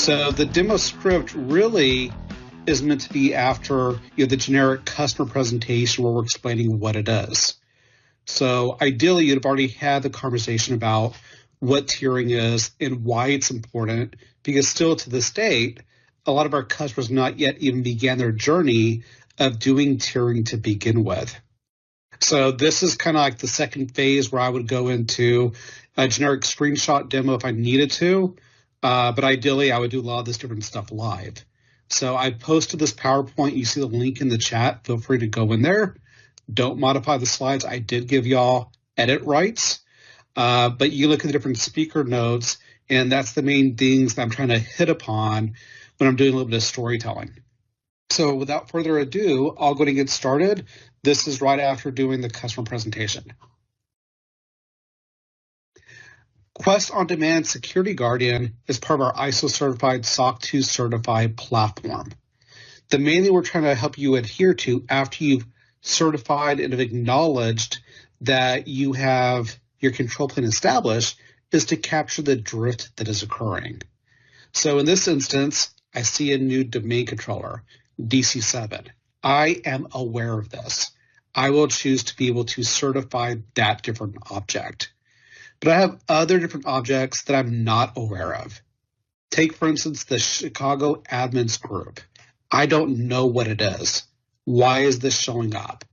So the demo script really is meant to be after the generic customer presentation where we're explaining what it is. So ideally, you'd have already had the conversation about what tiering is and why it's important, because still to this date, a lot of our customers not yet even began their journey of doing tiering to begin with. So this is kind of like the second phase where I would go into a generic screenshot demo if I needed to, but ideally I would do a lot of this different stuff live. So I posted this PowerPoint. You see the link in the chat. Feel free to go in there. Don't modify the slides. I did give y'all edit rights, but you look at the different speaker notes, and that's the main things that I'm trying to hit upon when I'm doing a little bit of storytelling. So without further ado, I'll go ahead and get started. This is right after doing the customer presentation. Quest On Demand Security Guardian is part of our ISO certified SOC 2 certified platform. The main thing we're trying to help you adhere to after you've certified and have acknowledged that you have your control plane established is to capture the drift that is occurring. So in this instance, I see a new domain controller, DC7. I am aware of this. I will choose to be able to certify that different object. But I have other different objects that I'm not aware of. Take, for instance, the Chicago admins group. I don't know what it is. Why is this showing up?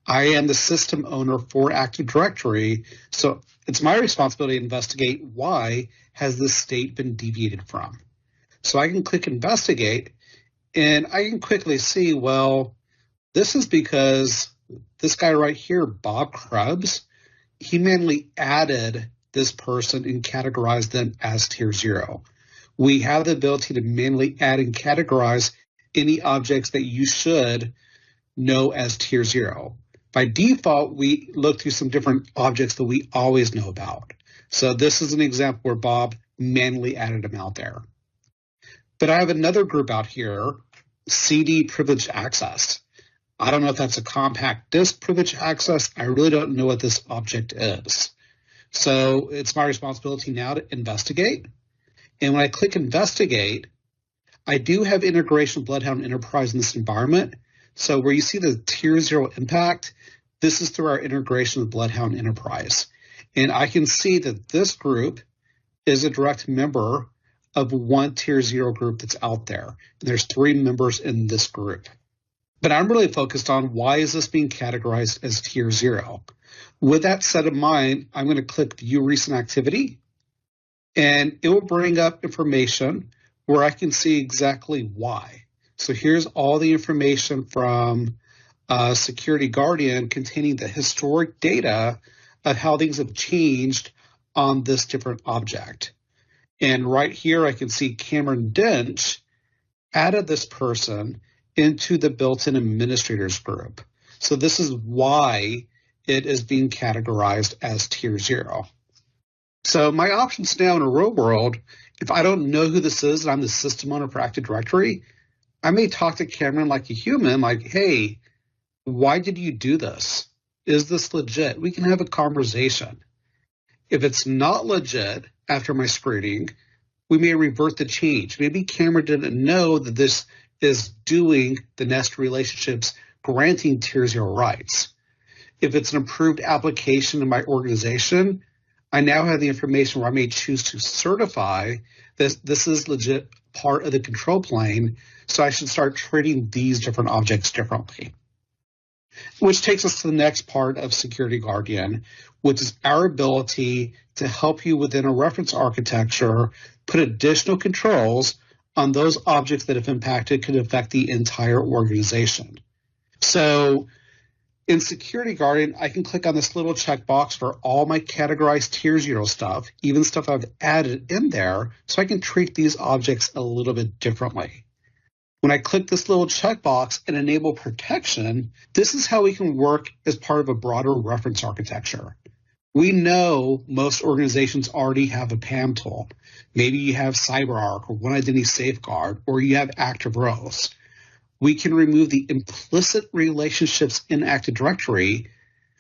I am the system owner for Active Directory, so it's my responsibility to investigate why has this state been deviated from. So I can click investigate, and I can quickly see, well, this is because this guy right here, Bob Krebs, he manually added this person and categorized them as tier 0. We have the ability to manually add and categorize any objects that you should know as tier 0. By default, we look through some different objects that we always know about. So this is an example where Bob manually added them out there. But I have another group out here, CD privileged access. I don't know if that's a compact disk privileged access. I really don't know what this object is. So it's my responsibility now to investigate. And when I click investigate, I do have integration with Bloodhound Enterprise in this environment. So where you see the tier 0 impact, this is through our integration with Bloodhound Enterprise. And I can see that this group is a direct member of one tier 0 group that's out there. And there's 3 members in this group. But I'm really focused on why is this being categorized as tier 0. With that set in mind, I'm going to click View Recent Activity, and it will bring up information where I can see exactly why. So here's all the information from Security Guardian containing the historic data of how things have changed on this different object. And right here, I can see Cameron Dench added this person into the built-in administrators group. So this is why it is being categorized as tier 0. So my options now in a real world, if I don't know who this is and I'm the system owner for Active Directory, I may talk to Cameron like a human, like, hey, why did you do this? Is this legit? We can have a conversation. If it's not legit after my screening, we may revert the change. Maybe Cameron didn't know that this is doing the nest relationships, granting tier 0 rights. If it's an approved application in my organization, I now have the information where I may choose to certify that this is legit part of the control plane, so I should start treating these different objects differently. Which takes us to the next part of Security Guardian, which is our ability to help you within a reference architecture put additional controls on those objects that, if impacted, could affect the entire organization. So in Security Guardian, I can click on this little checkbox for all my categorized tier 0 stuff, even stuff I've added in there, so I can treat these objects a little bit differently. When I click this little checkbox and enable protection, this is how we can work as part of a broader reference architecture. We know most organizations already have a PAM tool. Maybe you have CyberArk or One Identity Safeguard, or you have Active Roles. We can remove the implicit relationships in Active Directory,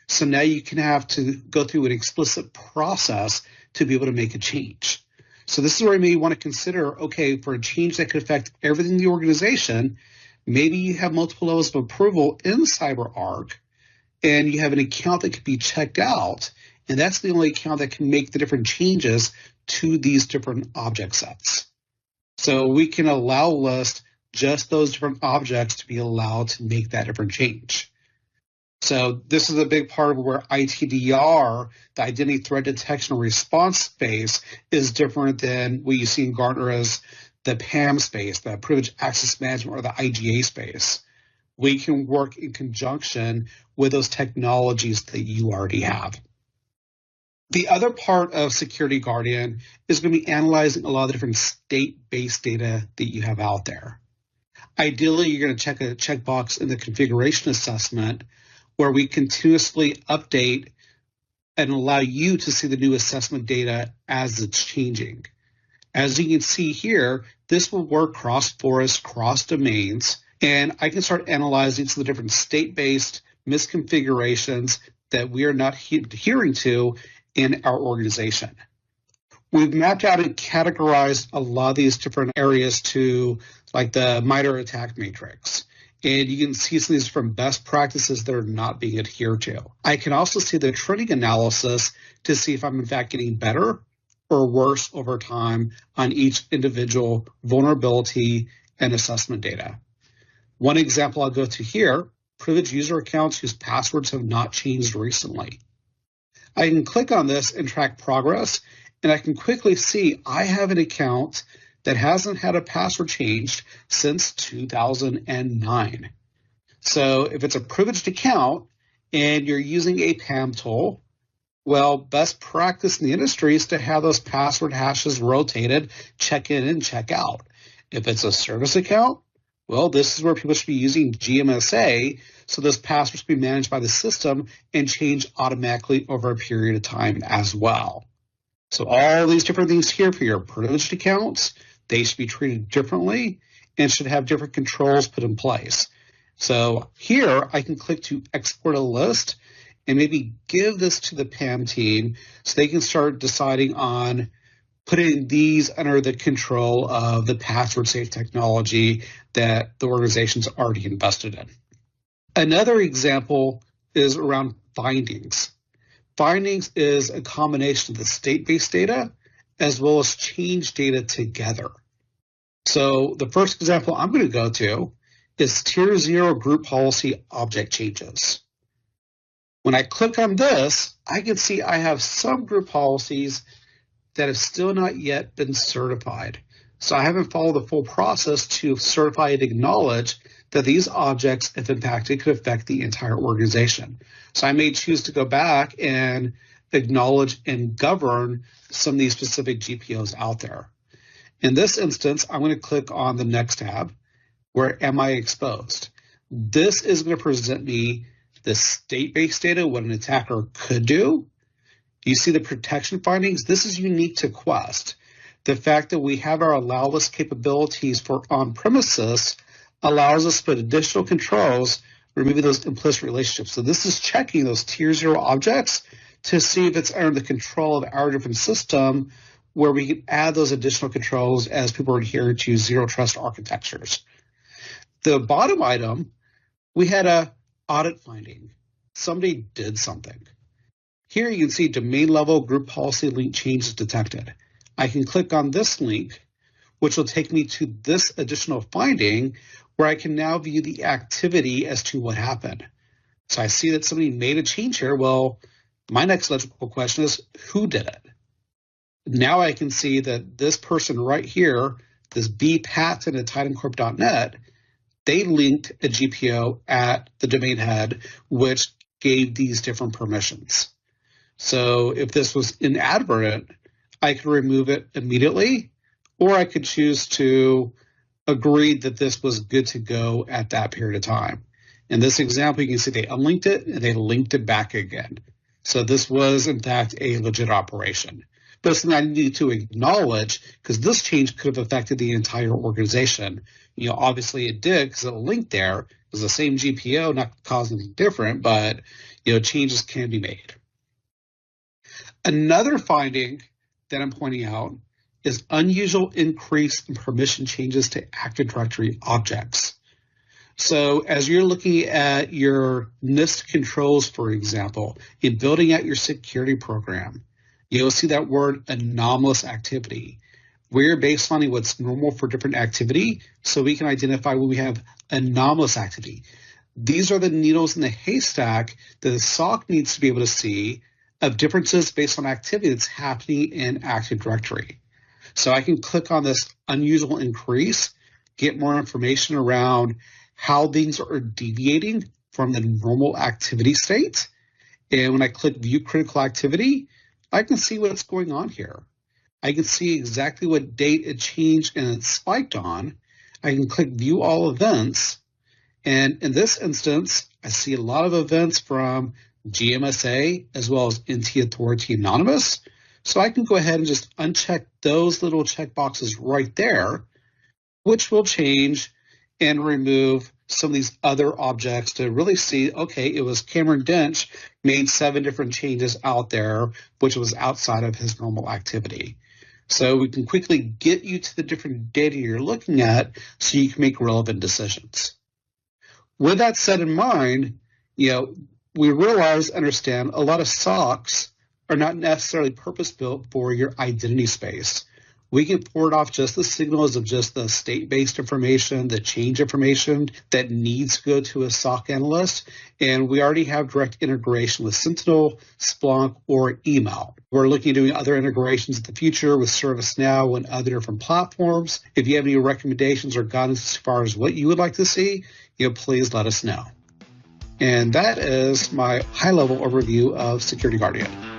so now you can have to go through an explicit process to be able to make a change. So this is where you may want to consider, okay, for a change that could affect everything in the organization, maybe you have multiple levels of approval in CyberArk, and you have an account that can be checked out, and that's the only account that can make the different changes to these different object sets. So we can list just those different objects to be allowed to make that different change. So this is a big part of where ITDR, the Identity Threat Detection and Response space, is different than what you see in Gartner as the PAM space, the Privileged Access Management, or the IGA space. We can work in conjunction with those technologies that you already have. The other part of Security Guardian is going to be analyzing a lot of the different state-based data that you have out there. Ideally, you're going to check a checkbox in the configuration assessment where we continuously update and allow you to see the new assessment data as it's changing. As you can see here, this will work cross-forest, cross-domains, and I can start analyzing some of the different state-based misconfigurations that we are not adhering to in our organization. We've mapped out and categorized a lot of these different areas to like the MITRE ATT&CK matrix. And you can see some of these different best practices that are not being adhered to. I can also see the trending analysis to see if I'm in fact getting better or worse over time on each individual vulnerability and assessment data. One example I'll go to here, privileged user accounts whose passwords have not changed recently. I can click on this and track progress, and I can quickly see I have an account that hasn't had a password changed since 2009. So if it's a privileged account and you're using a PAM tool, well, best practice in the industry is to have those password hashes rotated, check in and check out. If it's a service account, well, this is where people should be using GMSA, so those passwords can be managed by the system and change automatically over a period of time as well. So all these different things here for your privileged accounts, they should be treated differently and should have different controls put in place. So here I can click to export a list and maybe give this to the PAM team so they can start deciding on putting these under the control of the password safe technology that the organization's already invested in. Another example is around findings. Findings is a combination of the state-based data as well as change data together. So the first example I'm going to go to is Tier 0 group policy object changes. When I click on this, I can see I have some group policies that have still not yet been certified. So I haven't followed the full process to certify and acknowledge that these objects, if impacted, could affect the entire organization. So I may choose to go back and acknowledge and govern some of these specific GPOs out there. In this instance, I'm going to click on the next tab where am I exposed? This is going to present me the state-based data, what an attacker could do. You see the protection findings. This is unique to Quest. The fact that we have our allow list capabilities for on-premises allows us to put additional controls, removing those implicit relationships. So this is checking those Tier 0 objects to see if it's under the control of our different system, where we can add those additional controls as people adhere to zero trust architectures. The bottom item, we had a audit finding. Somebody did something. Here you can see domain level group policy link changes detected. I can click on this link, which will take me to this additional finding where I can now view the activity as to what happened. So I see that somebody made a change here. Well, my next logical question is, who did it? Now I can see that this person right here, this B Patton at titancorp.net, they linked a GPO at the domain head, which gave these different permissions. So if this was inadvertent, I could remove it immediately, or I could choose to agree that this was good to go at that period of time. In this example, you can see they unlinked it and they linked it back again. So this was, in fact, a legit operation. But it's something I need to acknowledge because this change could have affected the entire organization. Obviously it did because it linked there. It was the same GPO, not causing anything different, but changes can be made. Another finding that I'm pointing out is unusual increase in permission changes to Active Directory objects. So as you're looking at your NIST controls, for example, in building out your security program, you'll see that word anomalous activity. We're baselining what's normal for different activity so we can identify when we have anomalous activity. These are the needles in the haystack that the SOC needs to be able to see of differences based on activity that's happening in Active Directory. So I can click on this unusual increase, get more information around how things are deviating from the normal activity state. And when I click View Critical Activity, I can see what's going on here. I can see exactly what date it changed and it spiked on. I can click View All Events. And in this instance, I see a lot of events from GMSA as well as NT Authority Anonymous. So I can go ahead and just uncheck those little checkboxes right there, which will change and remove some of these other objects to really see, okay, it was Cameron Dench made 7 different changes out there, which was outside of his normal activity. So we can quickly get you to the different data you're looking at so you can make relevant decisions. With that said in mind, we realize, understand a lot of SOCs are not necessarily purpose-built for your identity space. We can port off just the signals of just the state-based information, the change information that needs to go to a SOC analyst, and we already have direct integration with Sentinel, Splunk, or email. We're looking at doing other integrations in the future with ServiceNow and other different platforms. If you have any recommendations or guidance as far as what you would like to see, please let us know. And that is my high-level overview of Security Guardian.